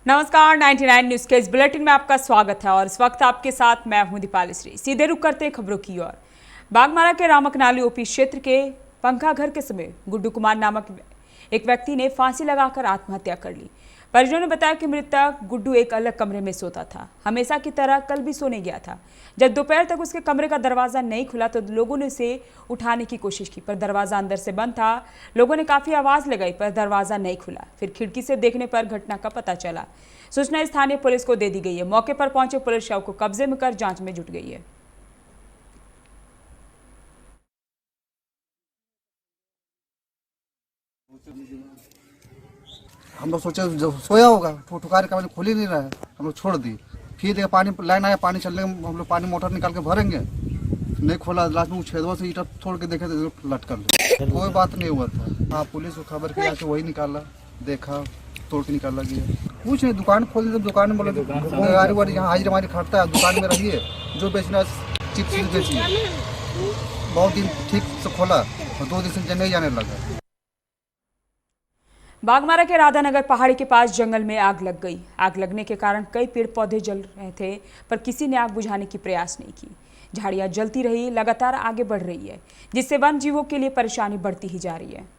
नमस्कार, 99 न्यूज के इस बुलेटिन में आपका स्वागत है और इस वक्त आपके साथ मैं हूं दीपाली श्री। सीधे रुक करते हैं खबरों की ओर। बागमारा के रामकनाली ओपी क्षेत्र के पंखा घर के समीप गुड्डू कुमार नामक एक व्यक्ति ने फांसी लगाकर आत्महत्या कर ली। परिजनों ने बताया कि मृतक गुड्डू एक अलग कमरे में सोता था। हमेशा की तरह कल भी सोने गया था। जब दोपहर तक उसके कमरे का दरवाजा नहीं खुला तो लोगों ने उसे उठाने की कोशिश की, पर दरवाजा अंदर से बंद था। लोगों ने काफी आवाज लगाई पर दरवाजा नहीं खुला। फिर खिड़की से देखने पर घटना का पता चला। सूचना स्थानीय पुलिस को दे दी गई है। मौके पर पहुंचे पुलिस शव को कब्जे में कर जांच में जुट गई है। हम लोग सोचे जब सोया होगा तो ठुकार का खुल ही नहीं रहा है, हम लोग छोड़ दिए। फिर देखा पानी लाइन आया, पानी चलने हम लोग पानी मोटर निकाल के भरेंगे, नहीं खोला। लास्ट में छेदवा से ईटा छोड़ के देखे तो लटका लो। कोई बात नहीं हुआ था। हाँ, पुलिस को खबर किया तो वही निकाला, देखा तोड़ के निकाला गया। कुछ नहीं, दुकान खोल दी। दुकान में बोले गाड़ी वाड़ी यहाँ हाजिर हमारी खड़ता है, दुकान में रहिए, जो बेचना चिप्स बेचिए। बहुत दिन ठीक से खोला और 2 दिन से नहीं जाने लगा। बागमारा के राधानगर पहाड़ी के पास जंगल में आग लग गई। आग लगने के कारण कई पेड़ पौधे जल रहे थे, पर किसी ने आग बुझाने की प्रयास नहीं की। झाड़ियां जलती रही, लगातार आगे बढ़ रही है, जिससे वन जीवों के लिए परेशानी बढ़ती ही जा रही है।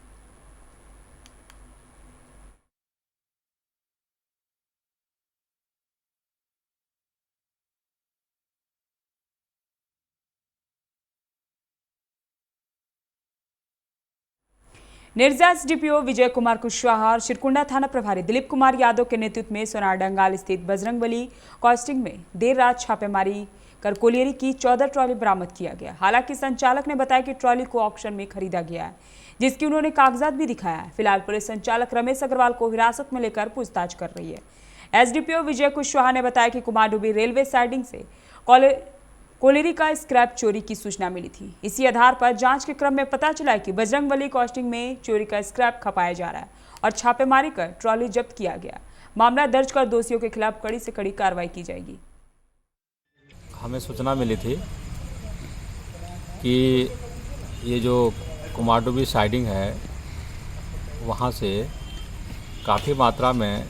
निर्जा एसडीपीओ विजय कुमार कुशवाहा और शिरकुंडा थाना प्रभारी दिलीप कुमार यादव के नेतृत्व में सोनारडंगाल स्थित बजरंगबली कॉस्टिंग में देर रात छापेमारी कर कोलियरी की 14 ट्रॉली बरामद किया गया। हालांकि संचालक ने बताया कि ट्रॉली को ऑक्शन में खरीदा गया है, जिसकी उन्होंने कागजात भी दिखाया है। फिलहाल पुलिस संचालक रमेश अग्रवाल को हिरासत में लेकर पूछताछ कर रही है। एसडीपीओ विजय कुशवाहा ने बताया कि कुमारडुबी रेलवे साइडिंग से कोलेरी का स्क्रैप चोरी की सूचना मिली थी। इसी आधार पर जांच के क्रम में पता चला कि बजरंगबली कॉस्टिंग में चोरी का स्क्रैप खपाया जा रहा है और छापेमारी कर ट्रॉली जब्त किया गया। मामला दर्ज कर दोषियों के खिलाफ कड़ी से कड़ी कार्रवाई की जाएगी। हमें सूचना मिली थी कि ये जो कुमारडुबी साइडिंग है वहाँ से काफ़ी मात्रा में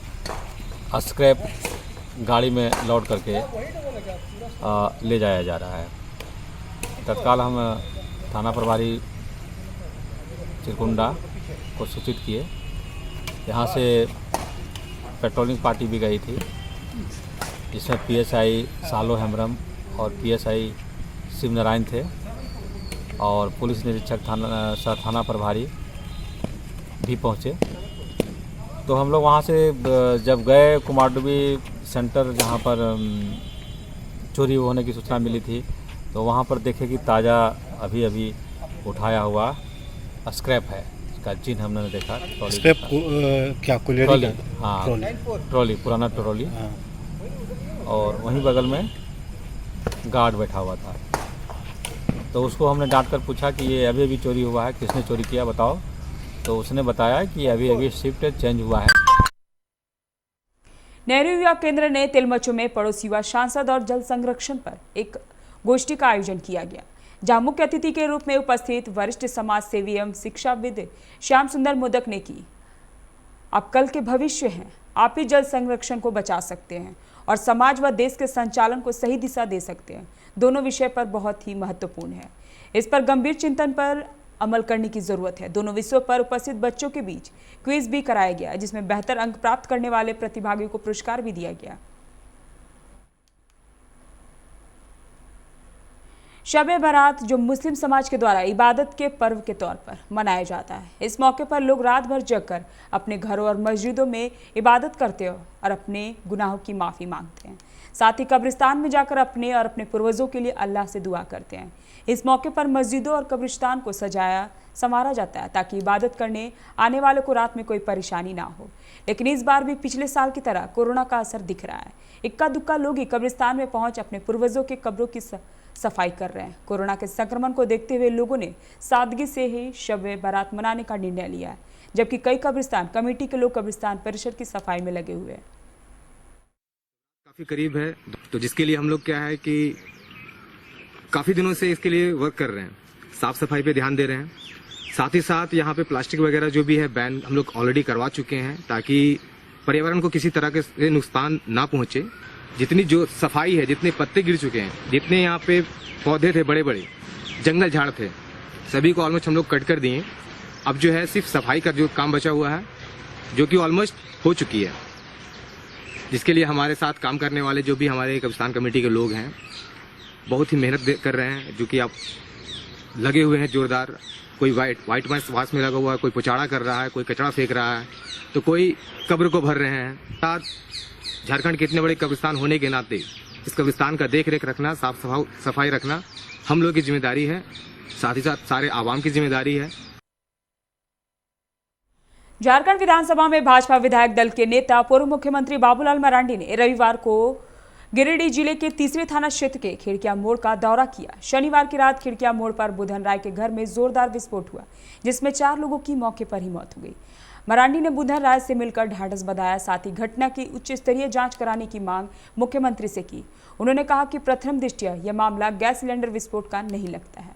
स्क्रैप गाड़ी में लोड करके ले जाया जा रहा है। तत्काल हम थाना प्रभारी चिरकुंडा को सूचित किए। यहाँ से पेट्रोलिंग पार्टी भी गई थी, जिसमें पीएसआई सालो हेम्ब्रम और पीएसआई शिवनारायण थे और पुलिस निरीक्षक थाना प्रभारी भी पहुँचे। तो हम लोग वहाँ से जब गए कुमारडुबी सेंटर, जहाँ पर चोरी होने की सूचना मिली थी, तो वहाँ पर देखे कि ताज़ा अभी उठाया हुआ स्क्रैप है। इसका चिन्ह हमने देखा। स्क्रैप क्या कोलियरी का? हाँ, ट्रॉली, पुराना ट्रॉली। हाँ। और वहीं बगल में गार्ड बैठा हुआ था। तो उसको हमने डांट कर पूछा कि ये अभी चोरी हुआ है, किसने चोरी किया बताओ। तो उसने बताया कि अभी शिफ्ट चेंज हुआ है। नेहरू युवा केंद्र ने तिलमचो में पड़ोसी युवा सांसद और जल संरक्षण पर एक गोष्ठी का आयोजन किया गया, जहां मुख्य अतिथि के रूप में उपस्थित वरिष्ठ समाज सेवी एवं शिक्षाविद श्याम सुंदर मोदक ने की। आप कल के भविष्य हैं, आप ही जल संरक्षण को बचा सकते हैं और समाज व देश के संचालन को सही दिशा दे सकते हैं। दोनों विषय पर बहुत ही महत्वपूर्ण है। इस पर गंभीर चिंतन पर अमल करने की जरूरत है। दोनों विषयों पर उपस्थित बच्चों के बीच क्विज भी कराया गया, जिसमें बेहतर अंक प्राप्त करने वाले प्रतिभागियों को पुरस्कार भी दिया गया। शब-ए बारात जो मुस्लिम समाज के द्वारा इबादत के पर्व के तौर पर मनाया जाता है। इस मौके पर लोग रात भर जगकर अपने घरों और मस्जिदों में इबादत करते हैं और अपने गुनाहों की माफ़ी मांगते हैं। साथ ही कब्रिस्तान में जाकर अपने और अपने पूर्वजों के लिए अल्लाह से दुआ करते हैं। इस मौके पर मस्जिदों और कब्रिस्तान को सजाया संवारा जाता है ताकि इबादत करने आने वालों को रात में कोई परेशानी ना हो। लेकिन इस बार भी पिछले साल की तरह कोरोना का असर दिख रहा है। इक्का दुक्का लोग ही कब्रिस्तान में पहुंच अपने पूर्वजों के कब्रों की सफाई कर रहे हैं। कोरोना के संक्रमण को देखते हुए लोगों ने सादगी से ही शब-ए बारात मनाने का निर्णय लिया है, जबकि कई कब्रिस्तान कमेटी के लोग कब्रिस्तान परिसर की सफाई में लगे हुए हैं। काफी करीब है, तो जिसके लिए हम लोग क्या है कि काफी दिनों से इसके लिए वर्क कर रहे हैं, साफ सफाई पे ध्यान दे रहे हैं। साथ ही साथ यहाँ पे प्लास्टिक वगैरह जो भी है बैन हम लोग ऑलरेडी करवा चुके हैं, ताकि पर्यावरण को किसी तरह के नुकसान ना पहुंचे, जितनी जो सफाई है, जितने पत्ते गिर चुके हैं, जितने यहाँ पे पौधे थे, बड़े बड़े जंगल झाड़ थे, सभी को ऑलमोस्ट हम लोग कट कर दिए। अब जो है सिर्फ सफाई का जो काम बचा हुआ है, जो कि ऑलमोस्ट हो चुकी है, जिसके लिए हमारे साथ काम करने वाले जो भी हमारे कब्रिस्तान कमेटी के लोग हैं बहुत ही मेहनत कर रहे हैं, जो कि आप लगे हुए हैं जोरदार। कोई वाइट वास में लगा हुआ है, कोई पुचाड़ा कर रहा है, कोई कचरा फेंक रहा है, तो कोई कब्र को भर रहे हैं। साथ झारखंड के इतने बड़े कब्रिस्तान होने के नाते इस कब्रिस्तान का देख रेख रखना, साफ सफाई रखना हम लोग की जिम्मेदारी है, साथ ही साथ सारे आवाम की जिम्मेदारी है। झारखंड विधानसभा में भाजपा विधायक दल के नेता पूर्व मुख्यमंत्री बाबूलाल मरांडी ने रविवार को गिरिडीह जिले के तीसरे थाना क्षेत्र के खिड़किया मोड़ का दौरा किया। शनिवार की रात खिड़किया मोड़ पर बुधन राय के घर में जोरदार विस्फोट हुआ, जिसमें 4 लोगों की मौके पर ही मौत हो गई। मरांडी ने बुधन राय से मिलकर ढाढ़स बंधाया, साथ ही घटना की उच्च स्तरीय जांच कराने की मांग मुख्यमंत्री से की। उन्होंने कहा कि प्रथम दृष्टया यह मामला गैस सिलेंडर विस्फोट का नहीं लगता है।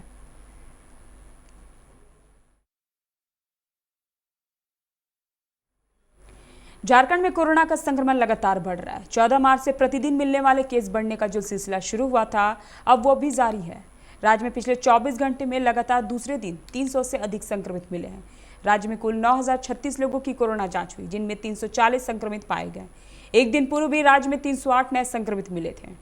झारखंड में कोरोना का संक्रमण लगातार बढ़ रहा है। 14 मार्च से प्रतिदिन मिलने वाले केस बढ़ने का जो सिलसिला शुरू हुआ था, अब वो भी जारी है। राज्य में पिछले 24 घंटे में लगातार दूसरे दिन 300 से अधिक संक्रमित मिले हैं। राज्य में कुल 9036 लोगों की कोरोना जांच हुई, जिनमें 340 संक्रमित पाए गए। एक दिन पूर्व भी राज्य में 308 नए संक्रमित मिले थे।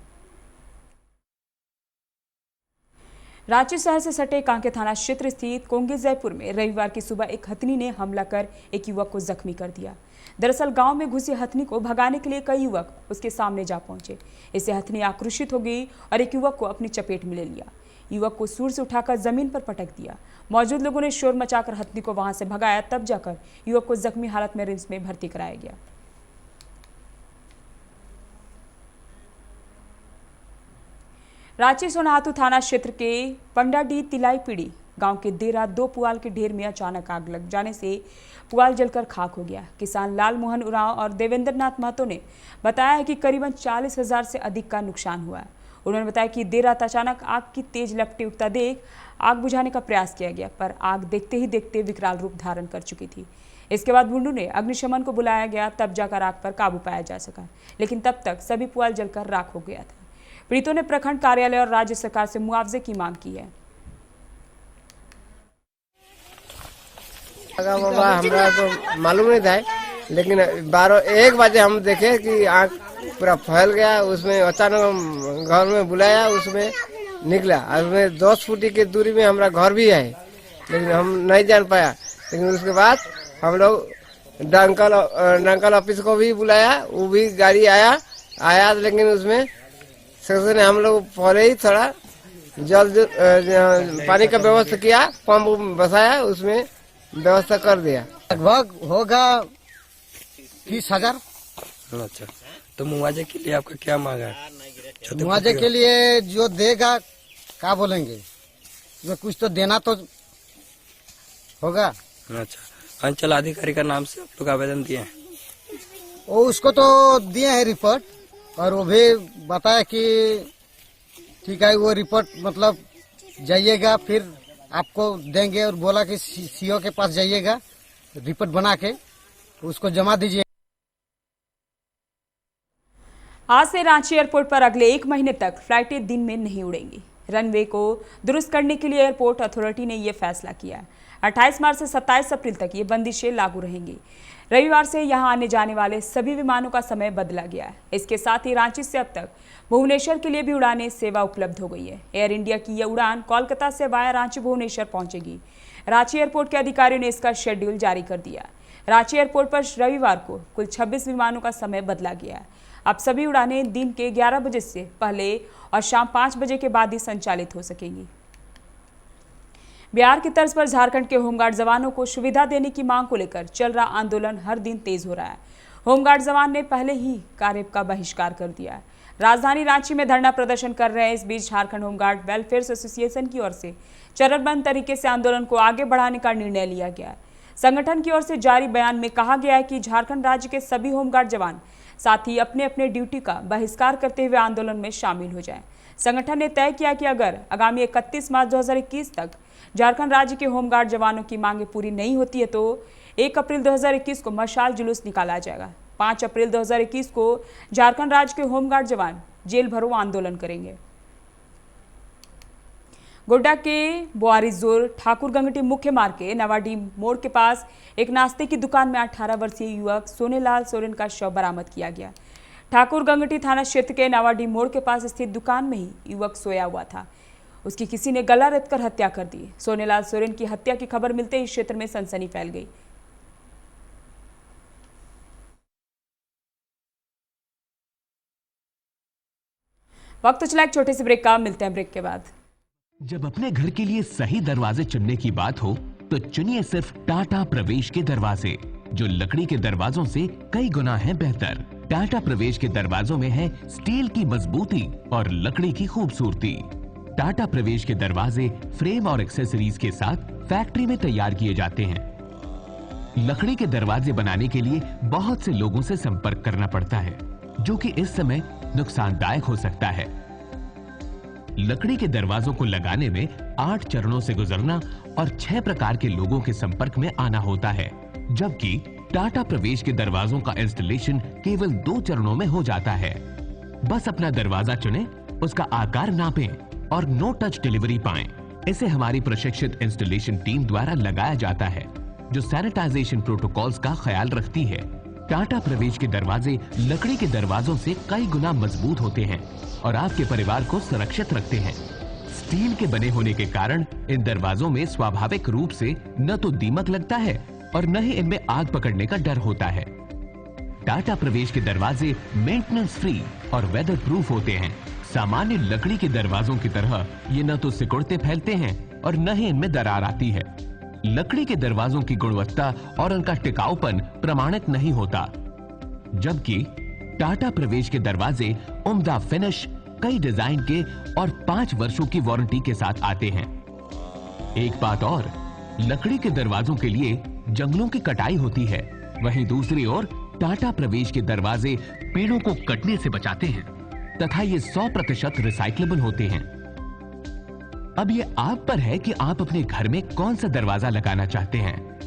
रांची शहर से सटे कांके थाना क्षेत्र स्थित कोंगे जयपुर में रविवार की सुबह एक हथनी ने हमला कर एक युवक को जख्मी कर दिया। दरअसल गांव में घुसी हथनी को भगाने के लिए कई युवक उसके सामने जा पहुंचे। इससे हथनी आक्रोशित हो गई और एक युवक को अपनी चपेट में ले लिया। युवक को सूर से उठाकर जमीन पर पटक दिया। मौजूद लोगों ने शोर मचाकर हथनी को वहां से भगाया, तब जाकर युवक को जख्मी हालत में रिम्स में भर्ती कराया गया। रांची सोनाहातू थाना क्षेत्र के पंडाडी तिलाई पीड़ी गांव के देर रात 2 पुआल के ढेर में अचानक आग लग जाने से पुआल जलकर खाक हो गया। किसान लाल मोहन उरांव और देवेंद्र नाथ महतो ने बताया है कि करीबन 40,000 से अधिक का नुकसान हुआ है। उन्होंने बताया कि देर रात अचानक आग की तेज लपटें उठता देख आग बुझाने का प्रयास किया गया, पर आग देखते ही देखते विकराल रूप धारण कर चुकी थी। इसके बाद बुंडू ने अग्निशमन को बुलाया गया, तब जाकर आग पर काबू पाया जा सका, लेकिन तब तक सभी पुआल जलकर राख हो गया था। पीड़ितों ने प्रखंड कार्यालय और राज्य सरकार से मुआवजे की मांग की है। बाबा हमरा तो मालूम नहीं था, लेकिन 1 बजे हम देखे कि आग पूरा फैल गया। उसमें अचानक घर में बुलाया, उसमें निकला। उसमें 10 फुट की दूरी में हमारा घर भी है, लेकिन हम नहीं जान पाया। लेकिन उसके बाद हम लोग डंकल ऑफिस को भी बुलाया, वो भी गाड़ी आया, लेकिन उसमें ने हम लोग पहले ही थोड़ा जल्द पानी का व्यवस्था किया, पंप बसाया, उसमें व्यवस्था कर दिया। लगभग होगा 30,000। अच्छा, तो मुआवजे के लिए आपका क्या मांग है? मुआवजे के लिए जो देगा क्या बोलेंगे, जो कुछ तो देना तो होगा। अच्छा, अंचल अधिकारी का नाम से आप लोग आवेदन दिए हैं? वो उसको तो दिए हैं रिपोर्ट, और वो भी बताया कि ठीक है, वो रिपोर्ट मतलब जाइएगा फिर आपको देंगे, और बोला कि सीओ के पास जाइएगा, रिपोर्ट बना के उसको जमा दीजिए। आज से रांची एयरपोर्ट पर अगले 1 महीने तक फ्लाइटें दिन में नहीं उड़ेंगी। रनवे को दुरुस्त करने के लिए एयरपोर्ट अथॉरिटी ने यह फैसला किया है। 28 मार्च से 27 अप्रैल तक ये बंदिशें लागू रहेंगी। रविवार से यहां आने जाने वाले सभी विमानों का समय बदला गया है। इसके साथ ही रांची से अब तक भुवनेश्वर के लिए भी उड़ानें सेवा उपलब्ध हो गई है। एयर इंडिया की यह उड़ान कोलकाता से वाया रांची भुवनेश्वर पहुंचेगी। रांची एयरपोर्ट के अधिकारियों ने इसका शेड्यूल जारी कर दिया। रांची एयरपोर्ट पर रविवार को कुल 26 विमानों का समय बदला गया है। अब सभी उड़ानें दिन के 11 बजे से पहले और शाम 5 बजे के बाद ही संचालित हो सकेंगी। बिहार की तर्ज पर झारखंड के होमगार्ड जवानों को सुविधा देने की मांग को लेकर चल रहा आंदोलन हर दिन तेज हो रहा है। होमगार्ड जवान ने पहले ही कार्य का बहिष्कार कर दिया है। राजधानी रांची में धरना प्रदर्शन कर रहे हैं। इस बीच झारखंड होमगार्ड वेलफेयर एसोसिएशन की ओर से चरणबद्ध तरीके से आंदोलन को आगे बढ़ाने का निर्णय लिया गया है। संगठन की ओर से जारी बयान में कहा गया है कि झारखंड राज्य के सभी होमगार्ड जवान साथ ही अपने अपने ड्यूटी का बहिष्कार करते हुए आंदोलन में शामिल हो जाएं। संगठन ने तय किया कि अगर आगामी 31 मार्च 2021 तक झारखंड राज्य के होमगार्ड जवानों की मांगें पूरी नहीं होती है तो 1 अप्रैल 2021 को मशाल जुलूस निकाला जाएगा। 5 अप्रैल 2021 को झारखंड राज्य के होमगार्ड जवान जेल भरो आंदोलन करेंगे। गोड्डा के बोआरीजोर ठाकुर गंगटी मुख्य मार्ग के नवाडी मोड़ के पास एक नाश्ते की दुकान में 18 वर्षीय युवक सोनेलाल सोरेन का शव बरामद किया गया। ठाकुर गंगटी थाना क्षेत्र के नवाडी मोड़ के पास स्थित दुकान में ही युवक सोया हुआ था। उसकी किसी ने गला रेतकर हत्या कर दी। सोनेलाल सोरेन की हत्या की खबर मिलते ही क्षेत्र में सनसनी फैल गई। वक्त चला एक छोटे से ब्रेक का, मिलते हैं ब्रेक के बाद। जब अपने घर के लिए सही दरवाजे चुनने की बात हो तो चुनिए सिर्फ टाटा प्रवेश के दरवाजे, जो लकड़ी के दरवाजों से कई गुना है बेहतर। टाटा प्रवेश के दरवाजों में है स्टील की मजबूती और लकड़ी की खूबसूरती। टाटा प्रवेश के दरवाजे फ्रेम और एक्सेसरीज के साथ फैक्ट्री में तैयार किए जाते हैं। लकड़ी के दरवाजे बनाने के लिए बहुत से लोगों से संपर्क करना पड़ता है, जो कि इस समय नुकसानदायक हो सकता है। लकड़ी के दरवाजों को लगाने में 8 चरणों से गुजरना और 6 प्रकार के लोगों के संपर्क में आना होता है, जबकि टाटा प्रवेश के दरवाजों का इंस्टॉलेशन केवल 2 चरणों में हो जाता है। बस अपना दरवाजा चुनें, उसका आकार नापें और नो टच डिलीवरी पाएं। इसे हमारी प्रशिक्षित इंस्टॉलेशन टीम द्वारा लगाया जाता है, जो सैनिटाइजेशन प्रोटोकॉल्स का ख्याल रखती है। टाटा प्रवेश के दरवाजे लकड़ी के दरवाजों से कई गुना मजबूत होते हैं और आपके परिवार को सुरक्षित रखते हैं। स्टील के बने होने के कारण इन दरवाजों में स्वाभाविक रूप से न तो दीमक लगता है और न ही इनमें आग पकड़ने का डर होता है। टाटा प्रवेश के दरवाजे मेंटेनेंस फ्री और वेदर प्रूफ होते हैं। सामान्य लकड़ी के दरवाजों की तरह ये न तो सिकुड़ते फैलते हैं और न ही इनमें दरार आती है। लकड़ी के दरवाजों की गुणवत्ता और उनका टिकाऊपन प्रमाणित नहीं होता, जबकि टाटा प्रवेश के दरवाजे उम्दा फिनिश, कई डिजाइन के और 5 वर्षों की वारंटी के साथ आते हैं। एक बात और, लकड़ी के दरवाजों के लिए जंगलों की कटाई होती है, वहीं दूसरी ओर टाटा प्रवेश के दरवाजे पेड़ों को कटने से बचाते हैं तथा ये 100% रिसाइक्लेबल होते हैं। अब ये आप पर है कि आप अपने घर में कौन सा दरवाजा लगाना चाहते हैं।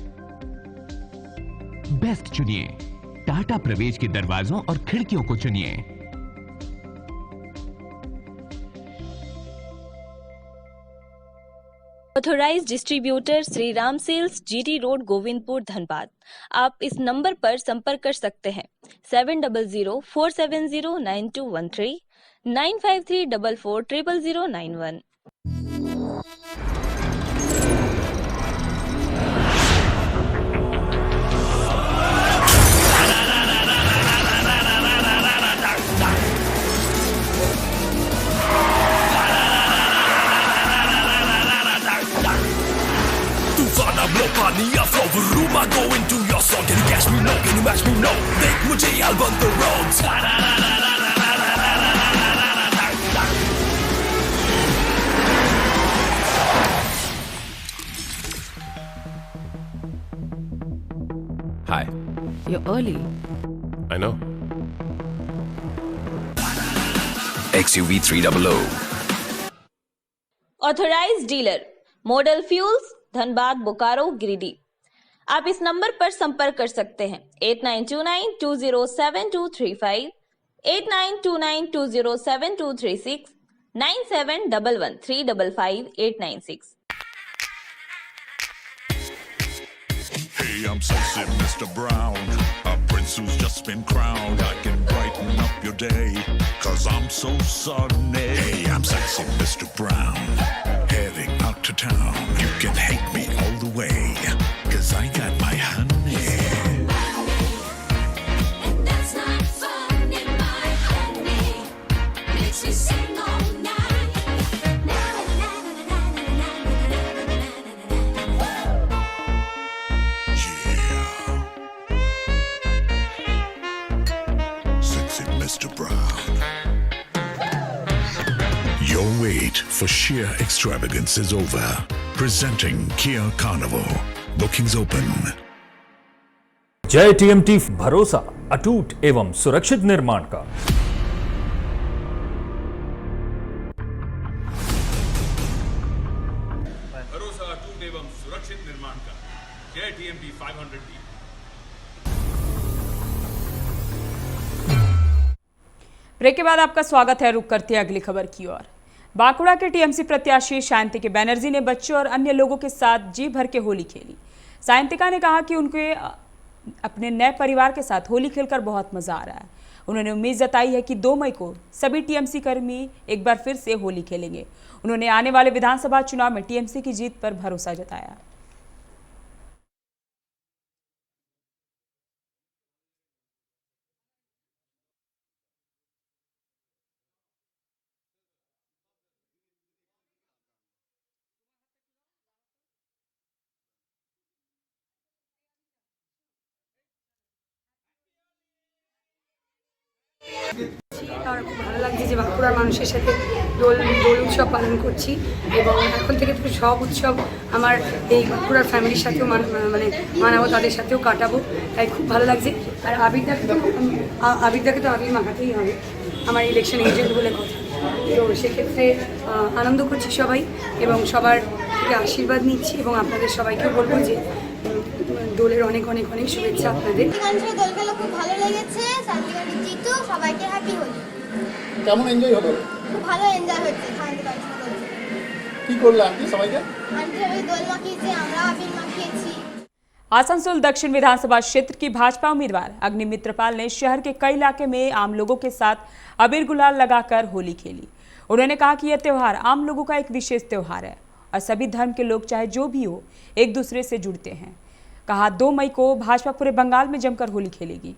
बेस्ट चुनिए, टाटा प्रवेश के दरवाजों और खिड़कियों को चुनिए। Authorised distributor Shri Ram sales, GT road, Govindpur, Dhanbad. आप इस नंबर पर संपर्क कर सकते हैं 7004709213 9534400091। Mania flow room, I go into your song. Can you catch me? No. Can you match me? No. Make mujhe I'll burn the roads. Hi. You're early. I know. XUV 300. Authorised dealer model fuels, Dhanbad, Bokaro, Giridih. आप इस number पर संपर्क कर सकते हैं 8929207235, 8929207236, 9711355896। Hey, I'm sexy Mr. Brown, a prince who's just been crowned. I can brighten up your day, 'cause I'm so sunny. Hey, I'm sexy Mr. Brown, heading out to town. You can hate me all the way, 'cause I got my honey. And that's not funny, my honey makes me sing all night. Sexy Mr. Brown. Your wait for sheer extravagance is over. Presenting Kia Carnival. Bookings open. जय TMT, भरोसा अटूट एवं सुरक्षित निर्माण का। भरोसा अटूट एवं सुरक्षित निर्माण का, जय टीएमटी 500D। ब्रेक के बाद आपका स्वागत है। रुक करते हैं अगली खबर की ओर। बांकुड़ा के टीएमसी प्रत्याशी सायंतिका बनर्जी ने बच्चों और अन्य लोगों के साथ जी भर के होली खेली। सायंतिका ने कहा कि उनके अपने नए परिवार के साथ होली खेलकर बहुत मजा आ रहा है। उन्होंने उम्मीद जताई है कि 2 मई को सभी टीएमसी कर्मी एक बार फिर से होली खेलेंगे। उन्होंने आने वाले विधानसभा चुनाव में टीएमसी की जीत पर भरोसा जताया। আর খুব ভালো লাগছে যে বাঁকুড়ার মানুষের সাথে দোল উৎসব পালন করছি এবং এখন থেকে সব উৎসব আমার এই বাঁকুড়ার ফ্যামিলির সাথেও মানাবো, তাদের সাথেও কাটাবো, তাই খুব ভালো লাগছে। আর আবিরদাকে তো আবির মাখাতেই হবে, আমার ইলেকশন এজেন্ট বলে কথা। তো সেক্ষেত্রে আনন্দ করছি সবাই এবং সবার থেকে আশীর্বাদ নিচ্ছি এবং আপনাদের সবাইকেও বলবো যে দোলের অনেক অনেক অনেক শুভেচ্ছা আপনাদের। দোলগুলো খুব ভালো লেগেছে, শান্তিগঞ্জের জিতু, সবাইকে হ্যাপি হোলি। কেমন এনজয় হলো? খুব ভালো এনজয় হচ্ছে শান্তিগঞ্জ। কি করলে আন্টি সবাইকে? আন্টি আমি দোল মাখিয়েছি, আমরা আবির মাখিয়েছি। आसनसोल दक्षिण विधानसभा क्षेत्र की भाजपा उम्मीदवार अग्निमित्रपाल ने शहर के कई इलाके में आम लोगों के साथ अबीर गुलाल लगाकर होली खेली। उन्होंने कहा कि यह त्यौहार आम लोगों का एक विशेष त्यौहार है और सभी धर्म के लोग चाहे जो भी हो एक दूसरे से जुड़ते हैं। कहा 2 मई को भाजपा पूरे बंगाल में जमकर होली खेलेगी।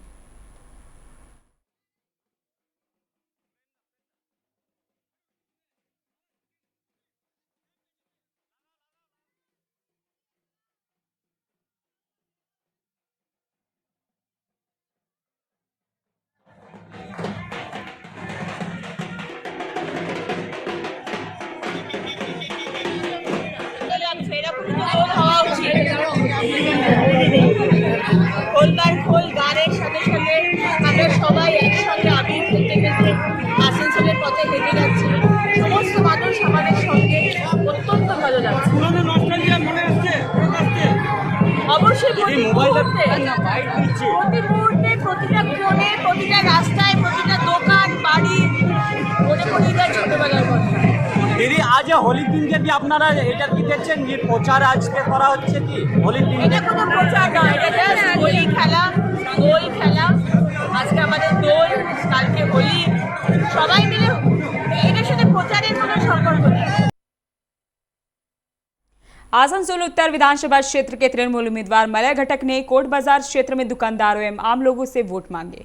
খোল গানের সাথে সাথে আমরা সবাই একসঙ্গে আবির খেলতে খেলতে আসানসোলের পথে হেঁটে যাচ্ছি। সমস্ত মানুষ আমাদের সঙ্গে, অত্যন্ত ভালো লাগছে। অবশ্যই প্রতি মুহূর্তে প্রতিটা কোণে, প্রতিটা রাস্তায়, প্রতিটা দোকান বাড়ি মনে পড়ে যায় ছোটবেলার কথা। দিদি, আজ হোলির দিনকে কি আপনারা এটা কি দেখছেন যে প্রচার আজকে করা হচ্ছে কি হোলির দিন? এটা কোনো প্রচার নয়, এটা জাস্ট হোলি খেলা, দোল খেলা। আজকে আমাদের দোল, কালকে হোলি, সবাই মিলে এটার সাথে প্রচারের কোনো সম্পর্ক নেই। आसनसोल उत्तर विधानसभा क्षेत्र के तृणमूल उम्मीदवार मलय घटक ने कोट बाजार क्षेत्र में दुकानदारों एवं आम लोगों से वोट मांगे।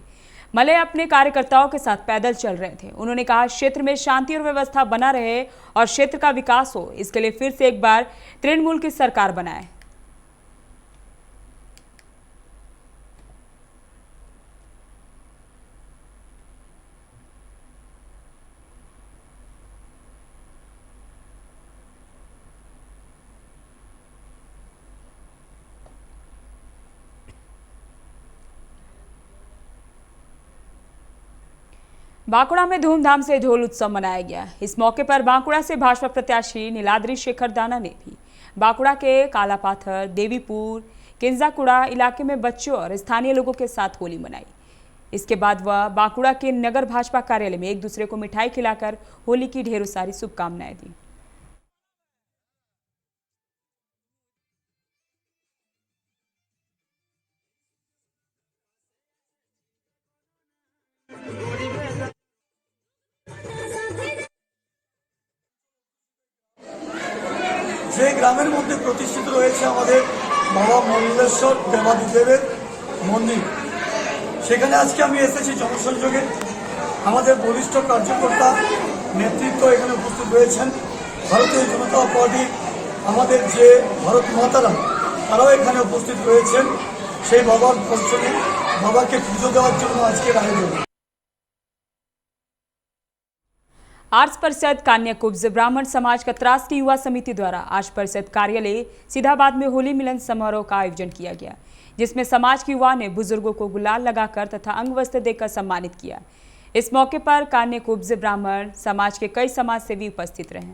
मलय अपने कार्यकर्ताओं के साथ पैदल चल रहे थे। उन्होंने कहा क्षेत्र में शांति और व्यवस्था बना रहे और क्षेत्र का विकास हो, इसके लिए फिर से एक बार तृणमूल की सरकार बनाए। बांकुड़ा में धूमधाम से ढोल उत्सव मनाया गया। इस मौके पर बांकुड़ा से भाजपा प्रत्याशी नीलाद्री शेखर दाना ने भी बांकुड़ा के कालापाथर, देवीपुर, किंजाकुड़ा इलाके में बच्चों और स्थानीय लोगों के साथ होली मनाई। इसके बाद वह बांकुड़ा के नगर भाजपा कार्यालय में एक दूसरे को मिठाई खिलाकर होली की ढेरों सारी शुभकामनाएं दी। যে গ্রামের মধ্যে প্রতিষ্ঠিত রয়েছে আমাদের বাবা মল্লেশ্বর দেবাদিদেবের মন্দির, সেখানে আজকে আমি এসেছি জনসংযোগে। আমাদের বরিষ্ঠ কার্যকর্তা নেতৃত্ব এখানে উপস্থিত রয়েছেন। ভারতীয় জনতা পার্টি আমাদের যে ভারত মাতারা, তারাও এখানে উপস্থিত রয়েছেন। সেই বাবার দর্শনে বাবাকে পুজো দেওয়ার জন্য আজকের আয়োজন। आर्स परिषद कान्या कुब्ज ब्राह्मण समाज कतरास की युवा समिति द्वारा आर्स परिषद कार्यालय सीधाबाद में होली मिलन समारोह का आयोजन किया गया, जिसमें समाज के युवा ने बुजुर्गों को गुलाल लगाकर तथा अंग वस्त्र देकर सम्मानित किया। इस मौके पर कान्या कुब्ज ब्राह्मण समाज के कई समाज सेवी उपस्थित रहे।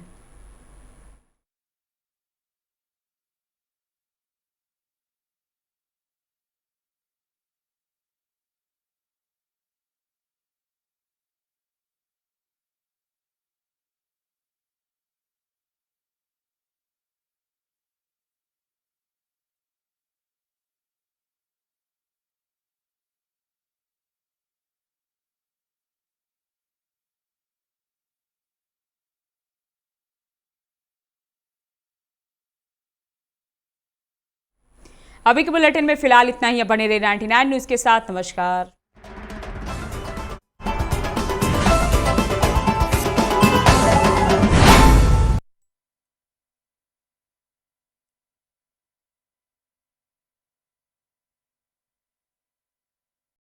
अभी के बुलेटिन में फिलहाल इतना ही। बने रहे 99 न्यूज के साथ। नमस्कार।